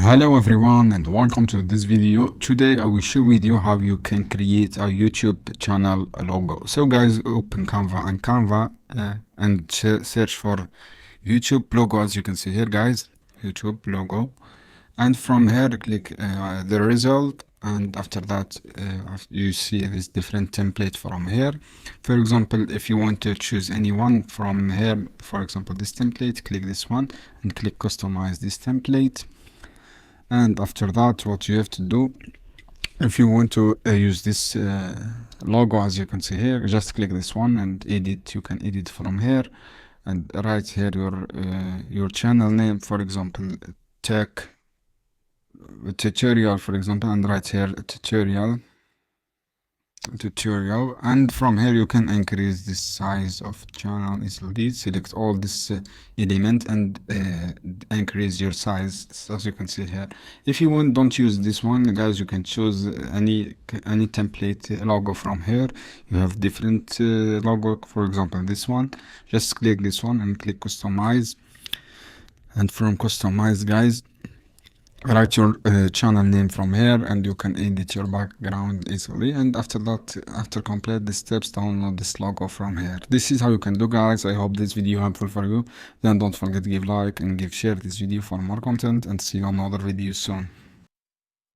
Hello everyone and welcome to this video. Today I will share with you how you can create a YouTube channel logo. So guys, open Canva and search for YouTube logo. As you can see here guys, YouTube logo, and from here click the result, and after that you see this different template from here. For example, if you want to choose any one from here, for example this template, click this one and click customize this template. And after that, what you have to do, if you want to use this logo, as you can see here, just click this one and edit. You can edit from here and write here your channel name, for example tech tutorial, for example, and write here tutorial, and from here you can increase the size of channel easily. Select all this element and increase your size, as you can see here. If you want, don't use this one guys, you can choose any template logo from here. You have different logo, for example this one. Just click this one and click customize, and from customize guys, write your channel name from here, and you can edit your background easily. And after that, after complete the steps, download this logo from here. This is how you can do guys. I hope this video helpful for you. Then don't forget to give like and give share this video for more content, and see you on another video soon.